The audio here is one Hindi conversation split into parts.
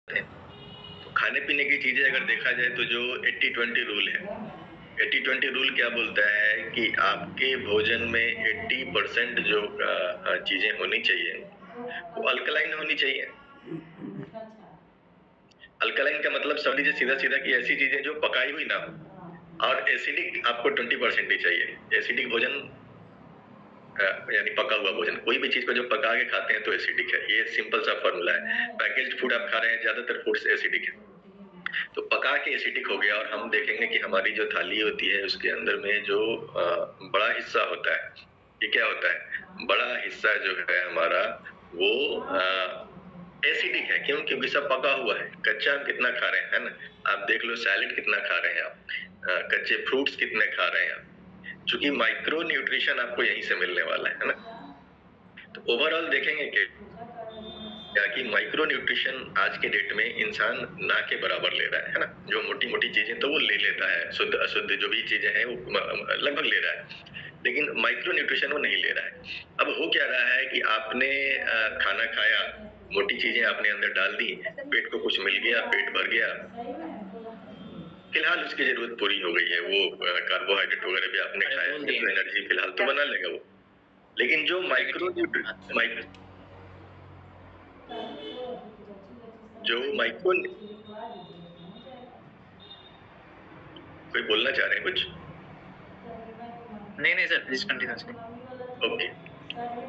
हैं। तो खाने पीने की चीजें अगर देखा जाए तो जो 80-20 रूल है, 80-20 रूल क्या बोलता है कि आपके भोजन में 80% जो चीजें होनी चाहिए वो अल्कलाइन होनी चाहिए। अल्कलाइन का मतलब समझ लीजिए सीधा सीधा कि ऐसी चीजें जो पकाई हुई ना हो, और एसिडिक आपको 20% ही चाहिए। एसिडिक भोजन यानी पका हुआ भोजन, कोई भी चीज को जो पका के खाते हैं तो एसिडिक है। ये सिंपल सा फॉर्मूला है। पैकेज्ड फूड आप खा रहे हैं, ज्यादातर फूड्स एसिडिक है। तो पका के एसिडिक हो गया, और हम देखेंगे कि हमारी जो थाली होती है उसके अंदर में जो बड़ा हिस्सा होता है, ये क्या होता है, बड़ा हिस्सा जो है हमारा वो एसिडिक है। क्यों? क्योंकि सब पका हुआ है। कच्चा हम कितना खा रहे हैं, है ना? आप देख लो सैलेड कितना खा रहे हैं आप, कच्चे फ्रूट्स कितने खा रहे हैं आप, चूंकि माइक्रो न्यूट्रिशन आपको यहीं से मिलने वाला है ना। तो ओवरऑल देखेंगे कि क्या कि माइक्रो न्यूट्रिशन आज के डेट में इंसान ना के बराबर ले रहा है ना। जो मोटी मोटी चीजें तो वो ले लेता है, शुद्ध अशुद्ध जो भी चीजें हैं वो लगभग ले रहा है, लेकिन माइक्रो न्यूट्रिशन वो नहीं ले रहा है। अब हो क्या रहा है कि आपने खाना खाया, मोटी चीजें आपने अंदर डाल दी, पेट को कुछ मिल गया, पेट भर गया, फिलहाल उसकी जरूरत पूरी हो गई है। वो कार्बोहाइड्रेट वगैरह भी आपने खाया तो एनर्जी फिलहाल तो बना लेगा वो। लेकिन जो माइक्रो जो माइक्रो कोई बोलना चाह रहे हैं कुछ? नहीं नहीं सर, प्लीज कंटिन्यू। ओके।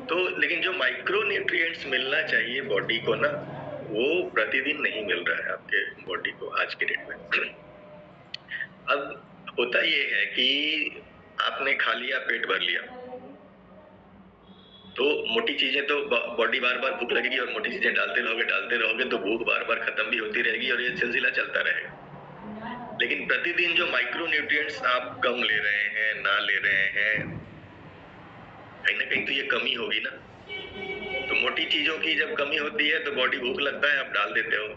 तो लेकिन जो माइक्रो न्यूट्रिएंट्स मिलना चाहिए बॉडी को ना, वो प्रतिदिन नहीं मिल रहा है आपके बॉडी को आज के डेट में। अब होता ये है कि आपने खा लिया, पेट भर लिया, तो मोटी चीजें तो बॉडी बार बार भूख लगेगी, और मोटी चीजें डालते रहोगे तो भूख बार बार खत्म भी होती रहेगी, और ये सिलसिला चलता रहेगा। लेकिन प्रतिदिन जो माइक्रो न्यूट्रिएंट्स आप कम ले रहे हैं, ना ले रहे हैं, कहीं ना कहीं तो ये कमी होगी ना। तो मोटी चीजों की जब कमी होती है तो बॉडी भूख लगता है, आप डाल देते हो।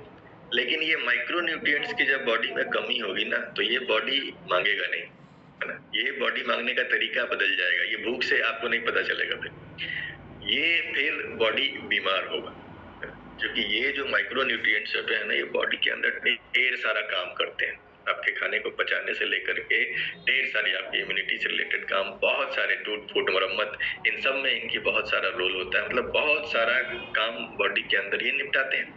लेकिन ये माइक्रो न्यूट्रिएंट्स की जब बॉडी में कमी होगी ना, तो ये बॉडी मांगेगा नहीं, है ना। ये बॉडी मांगने का तरीका बदल जाएगा, ये भूख से आपको नहीं पता चलेगा फिर। ये फिर बॉडी बीमार होगा, क्योंकि ये जो माइक्रो न्यूट्रिएंट्स होते हैं ना, ये बॉडी के अंदर ढेर सारा काम करते हैं। आपके खाने को पचाने से लेकर के ढेर सारी आपकी इम्यूनिटी से रिलेटेड काम, बहुत सारे टूट फूट मरम्मत, इन सब में इनकी बहुत सारा रोल होता है। मतलब बहुत सारा काम बॉडी के अंदर ये निपटाते हैं।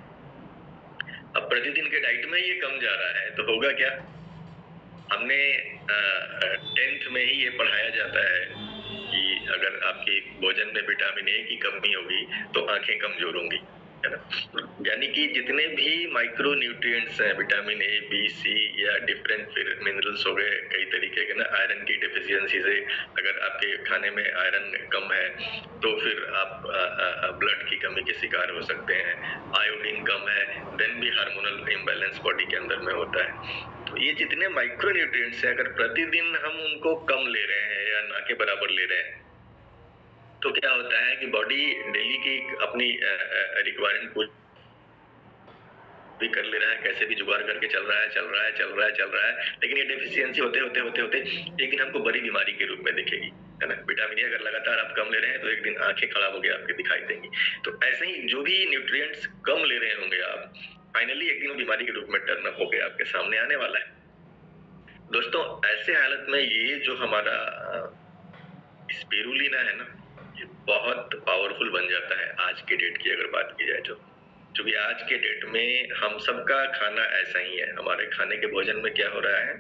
अब प्रतिदिन के डाइट में ये कम जा रहा है तो होगा क्या? हमने 10th में ही ये पढ़ाया जाता है कि अगर आपके भोजन में विटामिन ए की कमी होगी तो आंखें कमजोर होंगी, है ना। यानी कि जितने भी माइक्रो न्यूट्रिएंट्स हैं, विटामिन ए, बी, सी, या डिफरेंट फिर मिनरल्स हो गए कई तरीके के ना, आयरन की डेफिशिएंसी से अगर आपके खाने में आयरन कम है तो फिर आप ब्लड की कमी के शिकार हो सकते हैं। आयोडीन कम है, देन भी हार्मोनल इम्बैलेंस बॉडी के अंदर में होता है। तो ये जितने माइक्रो न्यूट्रिएंट्स हैं, अगर प्रतिदिन हम उनको कम ले रहे हैं या ना के बराबर ले रहे हैं, तो क्या होता है कि बॉडी डेली की अपनी रिक्वायरमेंट पूरी कर ले रहा है, कैसे भी जुगाड़ करके चल रहा है, लेकिन ये डेफिशिएंसी होते होते होते होते एक दिन हमको बड़ी बीमारी के रूप में दिखेगी, है ना। विटामिन ए अगर लगातार आप कम ले रहे हैं तो एक दिन आंखें खराब होकर आपके दिखाई देंगी। तो ऐसे ही जो भी न्यूट्रिएंट्स कम ले रहे होंगे आप, फाइनली एक दिन बीमारी के रूप में टर्न अप होकर आपके सामने आने वाला है। दोस्तों, ऐसे हालत में ये जो हमारा स्पिरुलिना है ना, ये बहुत पावरफुल बन जाता है आज के डेट की अगर बात की जाए तो। क्योंकि आज के डेट में हम सबका खाना ऐसा ही है। हमारे खाने के भोजन में क्या हो रहा है,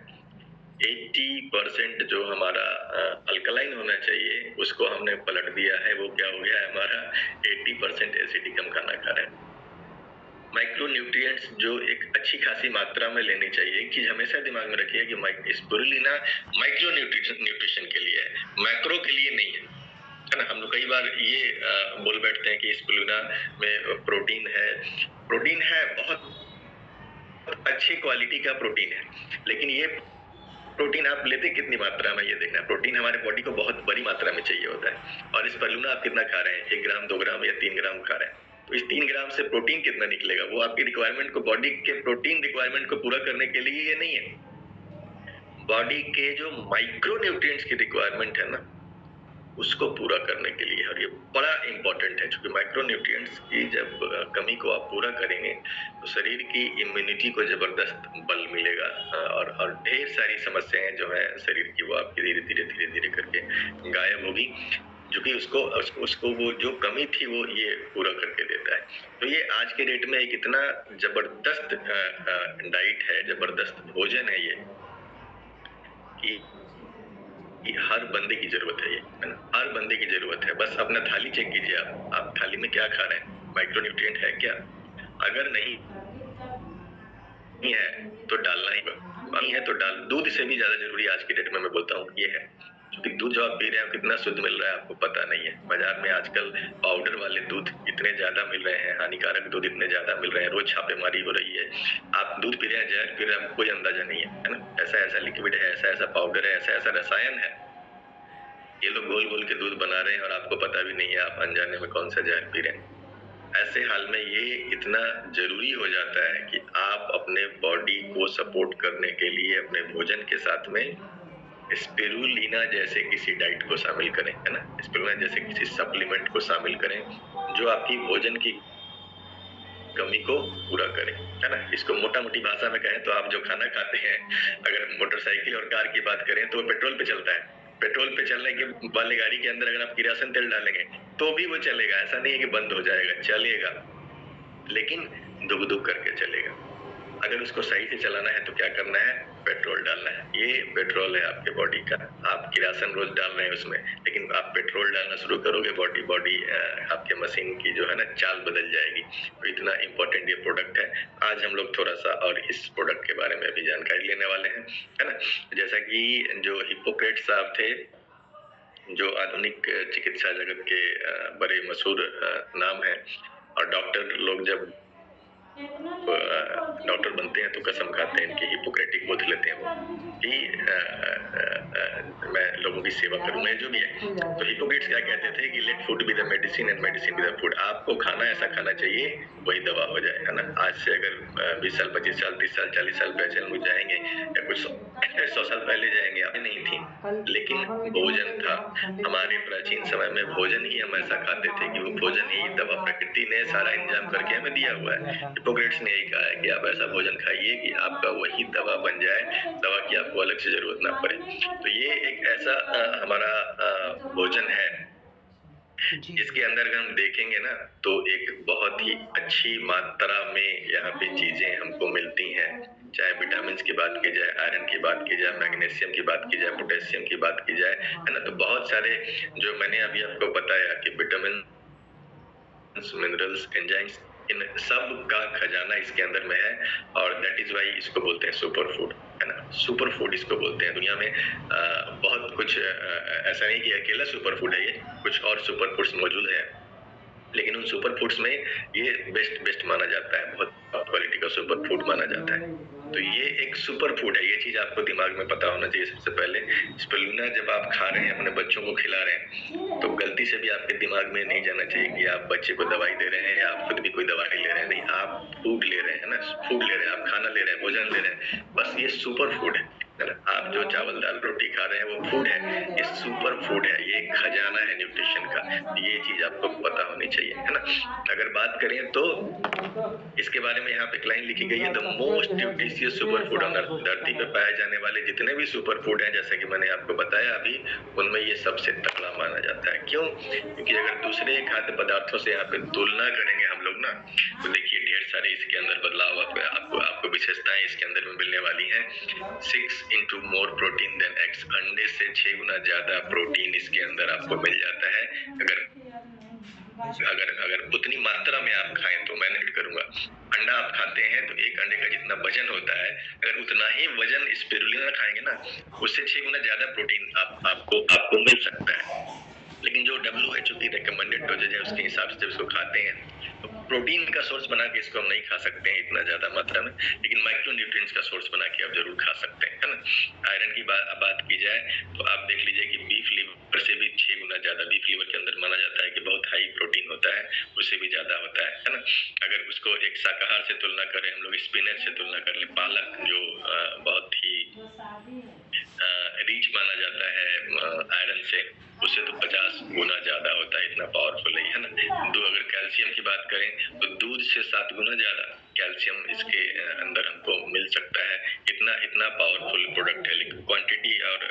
80% जो हमारा अल्कलाइन होना चाहिए उसको हमने पलट दिया है। वो क्या हो गया है, हमारा 80% एसिडिक हम खाना खा रहे हैं। माइक्रो न्यूट्रिएंट्स जो एक अच्छी खासी मात्रा में लेनी चाहिए, एक चीज हमेशा दिमाग में रखिए कि स्पिरुलिना माइक्रो न्यूट्रिशन के लिए है, मैक्रो के लिए नहीं है ना। हम लोग कई बार ये बोल बैठते हैं कि स्पिरुलिना में प्रोटीन है। प्रोटीन है, बहुत अच्छी क्वालिटी का प्रोटीन है, लेकिन ये प्रोटीन आप लेते कितनी मात्रा में, ये देखना है। प्रोटीन हमारे बॉडी को बहुत बड़ी मात्रा में चाहिए होता है, और इस स्पिरुलिना आप कितना खा रहे हैं, 1 ग्राम 2 ग्राम या 3 ग्राम खा रहे हैं, तो इस 3 ग्राम से प्रोटीन कितना निकलेगा? वो आपकी रिक्वायरमेंट को, बॉडी के प्रोटीन रिक्वायरमेंट को पूरा करने के लिए ये नहीं है। बॉडी के जो माइक्रो न्यूट्रिएंट्स की रिक्वायरमेंट है ना, उसको पूरा करने के लिए, और ये बड़ा इम्पोर्टेंट है क्योंकि माइक्रोन्यूट्रिएंट्स की जब कमी को आप पूरा करेंगे तो शरीर की इम्यूनिटी को जबरदस्त बल मिलेगा, और ढेर सारी समस्याएं जो है शरीर की वो आपकी धीरे धीरे धीरे धीरे करके गायब होगी, जो कि उसको वो जो कमी थी वो ये पूरा करके देता है। तो ये आज के डेट में एक इतना जबरदस्त डाइट है, जबरदस्त भोजन है ये, कि हर बंदे की जरूरत है ये, है ना, हर बंदे की जरूरत है। बस अपना थाली चेक कीजिए, आप थाली में क्या खा रहे हैं, माइक्रोन्यूट्रिएंट है क्या? अगर नहीं है तो डालना ही, नहीं है तो डाल। दूध से भी ज्यादा जरूरी आज की डेट में मैं बोलता हूँ ये है, क्योंकि दूध जो आप पी रहे हैं कितना शुद्ध मिल रहा है आपको पता नहीं है। बाजार में आजकल पाउडर वाले दूध इतने ज्यादा मिल रहे हैं, हानिकारक दूध इतने ज्यादा मिल रहे हैं, रोज छापेमारी हो रही है। आप दूध पी रहे हैं, जहर पी रहे हैं, आपको कोई अंदाजा नहीं है ना। ऐसा ऐसा लिक्विड है, ऐसा ऐसा पाउडर है, ऐसा ऐसा रसायन है, ये लोग घोल घोल के दूध बना रहे हैं और आपको पता भी नहीं है, आप अनजाने में कौन सा जहर पी रहे हैं। ऐसे हाल में ये इतना जरूरी हो जाता है कि आप अपने बॉडी को सपोर्ट करने के लिए अपने भोजन के साथ में स्पिरुलिना जैसे किसी डाइट को शामिल करें, है ना, स्पिरुलिना जैसे किसी सप्लीमेंट को शामिल करें जो आपकी भोजन की कमी को पूरा करें, है ना। इसको मोटा मोटी भाषा में कहें तो आप जो खाना खाते हैं, अगर मोटरसाइकिल और कार की बात करें तो वो पेट्रोल पे चलता है। पेट्रोल पे चलने के वाले गाड़ी के अंदर अगर आप किरासन तेल डालेंगे तो भी वो चलेगा, ऐसा नहीं है कि बंद हो जाएगा, चलेगा, लेकिन दुग दुग करके चलेगा। अगर उसको सही से चलाना है तो क्या करना है, पेट्रोल डालना है। ये पेट्रोल है आपके बॉडी का। आप किरासन रोज डाल रहे हैं उसमें, लेकिन आप पेट्रोल डालना शुरू करोगे, बॉडी आपके मशीन की जो है ना चाल बदल जाएगी। तो इतना इम्पोर्टेंट ये प्रोडक्ट है। आज हम लोग थोड़ा सा और इस प्रोडक्ट के बारे में भी जानकारी लेने वाले हैं, है ना। जैसा कि जो हिप्पोक्रेट्स साहब थे, जो आधुनिक चिकित्सा जगत के बड़े मशहूर नाम है, और डॉक्टर लोग जब डॉक्टर बनते हैं तो कसम खाते हैं, इनकी हिपोक्रेटिक ओथ लेते हैं वो कि मैं लोगों की सेवा करूंगा, जो भी है। तो हिपोक्रेट्स क्या कहते थे कि let food be the medicine and medicine be the food. आपको खाना ऐसा खाना चाहिए वही दवा हो जाए, है ना। आज से अगर 20 साल 25 साल 30 साल 40 साल पहले हम जाएंगे या कुछ 100 साल पहले जाएंगे, आप नहीं थी, लेकिन भोजन था। हमारे प्राचीन समय में भोजन ही हम ऐसा खाते थे कि वो भोजन ही दवा, प्रकृति ने सारा इंतजाम करके हमें दिया हुआ है। हिपोक्रेट्स ने यही कहा है कि आप ऐसा भोजन खाइए कि आपका वही दवा बन जाए, दवा की आपको अलग से जरूरत ना पड़े। तो ये एक ऐसा हमारा भोजन है जिसके अंदर अगर हम देखेंगे ना तो एक बहुत ही अच्छी मात्रा में यहाँ पे चीजें हमको मिलती हैं। चाहे विटामिन की बात की जाए, आयरन की बात की जाए, मैग्नीशियम की बात की जाए, पोटेशियम की बात की जाए, है ना। तो बहुत सारे जो मैंने अभी आपको बताया कि विटामिन, मिनरल्स, एंजाइम्स, इन सब का खजाना इसके अंदर में है, और दैट इज वाई इसको बोलते हैं सुपर फूड, है ना। सुपर फूड इसको बोलते हैं। दुनिया में बहुत कुछ ऐसा नहीं कि अकेला सुपर फूड है, ये कुछ और सुपर फूड्स मौजूद है, लेकिन उन सुपर फूड्स में ये बेस्ट माना जाता है, बहुत क्वालिटी का सुपर फूड माना जाता है। तो ये एक सुपर फूड है, ये चीज आपको दिमाग में पता होना चाहिए सबसे पहले। स्पिरुलिना जब आप खा रहे हैं, अपने बच्चों को खिला रहे हैं, तो गलती से भी आपके दिमाग में नहीं जाना चाहिए कि आप बच्चे को दवाई दे रहे हैं या आप खुद भी कोई दवाई ले रहे हैं। नहीं, आप फूड ले रहे हैं ना, फूड ले रहे हैं, आप खाना ले रहे हैं, भोजन ले रहे हैं, बस ये सुपर फूड है। आप जो चावल दाल रोटी खा रहे हैं वो फूड है, ये सुपर फूड है, ये खजाना है न्यूट्रिशन का। ये चीज आपको पता होनी चाहिए, है ना। अगर बात करें तो इसके बारे में यहाँ पे एक लाइन लिखी गई है, the most nutritious super food on earth. धरती पे पाए जाने वाले जितने भी सुपर फूड हैं, जैसे कि मैंने आपको बताया अभी, उनमें ये सबसे तगड़ा माना जाता है। क्यों? क्योंकि अगर दूसरे खाद्य पदार्थों से यहाँ पे तुलना करेंगे हम लोग ना, तो देखिए ढेर सारे इसके अंदर बदलाव आपको विशेषताएं इसके अंदर में मिलने वाली हैं। 6 into more protein than eggs, अंडे से 6 गुना ज्यादा प्रोटीन इसके अंदर आपको मिल जाता है। अगर उतनी मात्रा में आप खाएं तो, मैं नहीं करूंगा, अंडा आप खाते हैं तो एक अंडे का जितना वजन होता है, अगर उतना ही वजन स्पिरुलिना खाएंगे ना, उससे 6 गुना ज्यादा प्रोटीन आपको मिल सकता है। लेकिन जो WHO की रिकमेंडेड डोजेज है उसके हिसाब से जब इसको खाते हैं तो प्रोटीन का सोर्स बना के इसको हम नहीं खा सकते हैं इतना ज्यादा मात्रा में, लेकिन माइक्रोन्यूट्रिएंट्स का सोर्स बना के आप जरूर खा सकते हैं, है ना। आयरन की बात की जाए तो आप देख लीजिए कि बीफ लीवर से भी 6 गुना ज्यादा, बीफ लीवर के अंदर माना जाता है कि बहुत हाई प्रोटीन होता है, उससे भी ज्यादा होता है ना। अगर उसको एक शाकाहार से तुलना करें, हम लोग स्पिनच से तुलना कर लें, पालक जो बहुत ही रिच माना जाता है आयरन से, उससे तो 50 गुना ज्यादा होता है, इतना पावरफुल है ना। तो अगर कैल्शियम की बात करें तो दूध से 7 गुना ज्यादा कैल्शियम इसके अंदर हमको मिल सकता है। इतना इतना पावरफुल प्रोडक्ट है। लेकिन क्वांटिटी और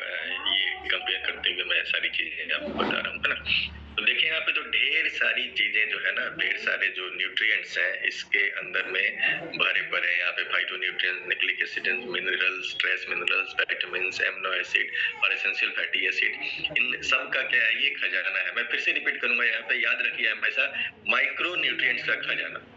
ये कंपेयर करते हुए मैं सारी चीजें आपको बता रहा हूँ, है ना। तो देखिए यहाँ पे तो ढेर सारी चीजें जो है ना, ढेर सारे जो न्यूट्रिएंट्स हैं इसके अंदर में भरे पड़े हैं। यहाँ पे phytonutrients, nucleic acid, minerals, trace minerals, vitamins, amino acid और एसेंशियल फैटी एसिड, इन सब का क्या है, ये खजाना है। मैं फिर से रिपीट करूंगा, यहाँ पे याद रखिए हमेशा, माइक्रो न्यूट्रिएंट्स का खजाना,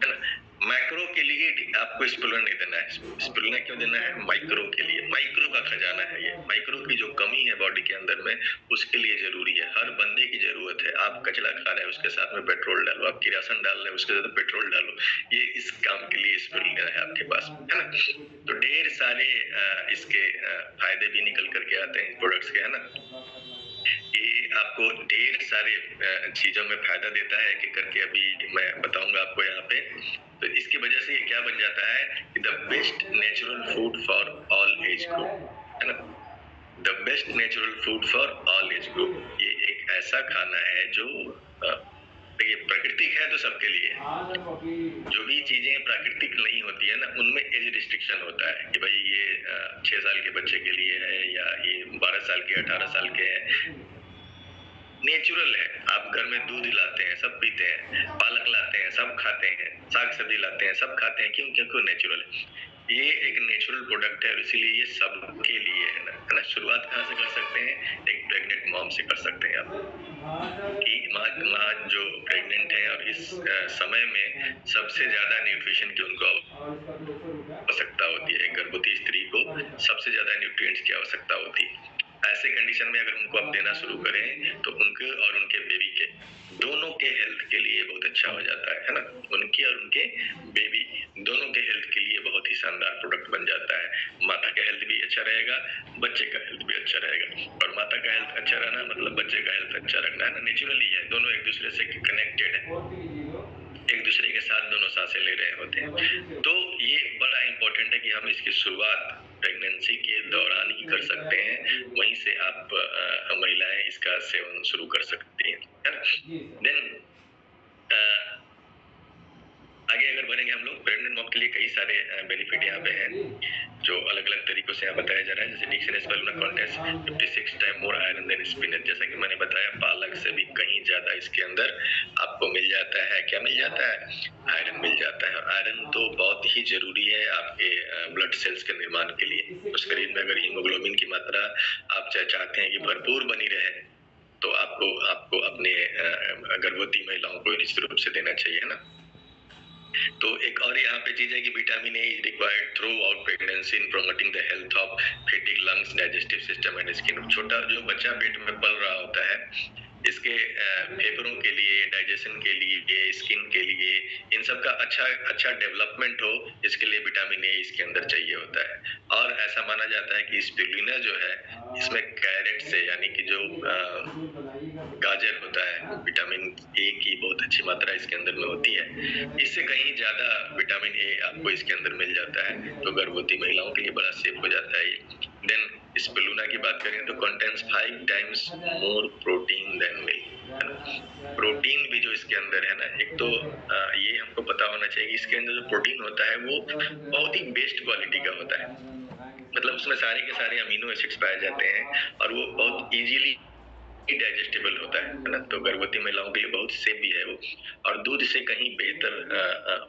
है ना। मैक्रो के लिए आपको स्पिरुलिना नहीं देना है। स्पिरुलिना क्यों देना है? माइक्रो के लिए। माइक्रो का खजाना है ये। माइक्रो की जो कमी है बॉडी के अंदर में, उसके लिए जरूरी है, हर बंदे की जरूरत है। आप कचरा खा रहे हैं, उसके साथ में पेट्रोल डालो, आप किरासन डाल रहे हैं, उसके साथ पेट्रोल डालो, ये इस काम के लिए स्पिरुलिना है आपके पास, है ना। तो ढेर सारे इसके फायदे भी निकल करके आते हैं प्रोडक्ट्स के, है ना। ये आपको ढेर सारे चीजों में फायदा देता है कि करके अभी मैं बताऊंगा आपको यहाँ पे। तो इसकी वजह से ये क्या बन जाता है कि the best natural food for all age group, है ना। The best natural food for all age group, ये एक ऐसा खाना है जो देखिए प्राकृतिक है तो सबके लिए है। जो भी चीजें प्राकृतिक नहीं होती है ना, उनमें एज रिस्ट्रिक्शन होता है कि भाई ये 6 साल के बच्चे के लिए है, या ये 12 साल के, 18 साल के है। नेचुरल है, आप घर में दूध लाते हैं, सब पीते हैं, पालक लाते हैं, सब खाते हैं, साग सब्जी लाते हैं, सब खाते हैं। क्यों? क्योंकि नेचुरल है। ये एक नेचुरल प्रोडक्ट है और इसीलिए ये सबके लिए है ना। शुरुआत कहाँ से कर सकते हैं? एक प्रेग्नेंट मॉम से कर सकते हैं आप, कि माँ जो प्रेग्नेंट है और इस समय में सबसे ज्यादा न्यूट्रिशन की उनको आवश्यकता होती है। एक गर्भवती स्त्री को सबसे ज्यादा न्यूट्रिएंट्स की आवश्यकता होती है। ऐसे कंडीशन में अगर उनको आप देना शुरू करें तो उनके और उनके बेबी के दोनों के हेल्थ के लिए बहुत अच्छा हो जाता है ना। उनके और उनके बेबी दोनों के हेल्थ के लिए बहुत ही शानदार प्रोडक्ट बन जाता है। माता का हेल्थ भी अच्छा रहेगा, बच्चे का हेल्थ भी अच्छा रहेगा। और माता का हेल्थ अच्छा रहना मतलब बच्चे का हेल्थ अच्छा रखना, है ना। नेचुरली है, दोनों एक दूसरे से कनेक्टेड है, एक दूसरे के साथ दोनों सांसें ले रहे होते हैं। तो ये बड़ा इंपॉर्टेंट है कि हम इसकी शुरुआत प्रेगनेंसी के दौरान ही कर सकते हैं। वहीं से आप महिलाएं इसका सेवन शुरू कर सकती हैं। देन आगे अगर बढ़ेंगे हम लोग, प्रेग्नेंट मॉम के लिए कई सारे बेनिफिट यहाँ पे हैं जो अलग अलग तरीकों से यहाँ बताया जा रहा है। जैसे डिक्शनरी स्पेलुना contents 56 time more iron than spinach, जैसा कि मैंने बताया पालक से भी कहीं ज्यादा इसके अंदर आपको मिल जाता है। क्या मिल जाता है? आयरन मिल जाता है। आयरन तो बहुत ही जरूरी है आपके ब्लड सेल्स के निर्माण के लिए। तो शरीर में अगर हीमोग्लोबिन की मात्रा आप चाहते हैं कि भरपूर बनी रहे, तो आपको अपने गर्भवती महिलाओं को निश्चित रूप से देना चाहिए, है ना। तो एक और यहाँ पे चीज है कि vitamin A is required through out pregnancy in promoting the health of fitting lungs, digestive system and skin. छोटा जो बच्चा पेट में पल रहा होता है, इसके फेफड़ों के लिए, डाइजेशन के लिए, स्किन के लिए, इन सब का अच्छा डेवलपमेंट हो, इसके लिए विटामिन ए इसके अंदर चाहिए होता है। और ऐसा माना जाता है कि स्पिरुलिना जो है इसमें कैरेट से, यानी कि जो गाजर होता है, विटामिन ए की बहुत अच्छी मात्रा इसके अंदर में होती है। इससे कहीं ज्यादा विटामिन ए आपको इसके अंदर मिल जाता है, तो गर्भवती महिलाओं के लिए बड़ा सेफ हो जाता है ये। देन स्पिरुलिना की बात करें तो contains 5 times more protein than milk. Protein भी जो इसके अंदर है ना, एक तो ये हमको पता होना चाहिए कि इसके अंदर जो प्रोटीन होता है वो बहुत ही बेस्ट क्वालिटी का होता है। मतलब उसमें सारे के सारे अमीनो एसिड्स पाए जाते हैं और वो बहुत इजीली डाइजेस्टेबल होता है ना। तो गर्भवती महिलाओं के लिए बहुत सेफ भी है वो, और दूध से कहीं बेहतर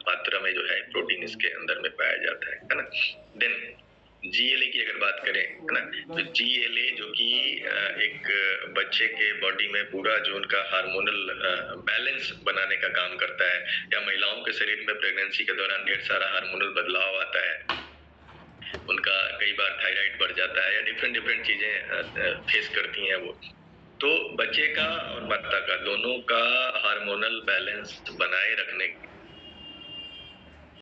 मात्रा में जो है प्रोटीन इसके अंदर में पाया जाता है ना। देन GLA की अगर बात करें, है ना, तो GLA जो कि एक बच्चे के बॉडी में पूरा जो उनका हार्मोनल बैलेंस बनाने का काम करता है, या महिलाओं के शरीर में प्रेगनेंसी के दौरान ढेर सारा हार्मोनल बदलाव आता है, उनका कई बार थायराइड बढ़ जाता है या डिफरेंट चीजें फेस करती हैं वो। तो बच्चे का और माता का दोनों का हार्मोनल बैलेंस बनाए रखने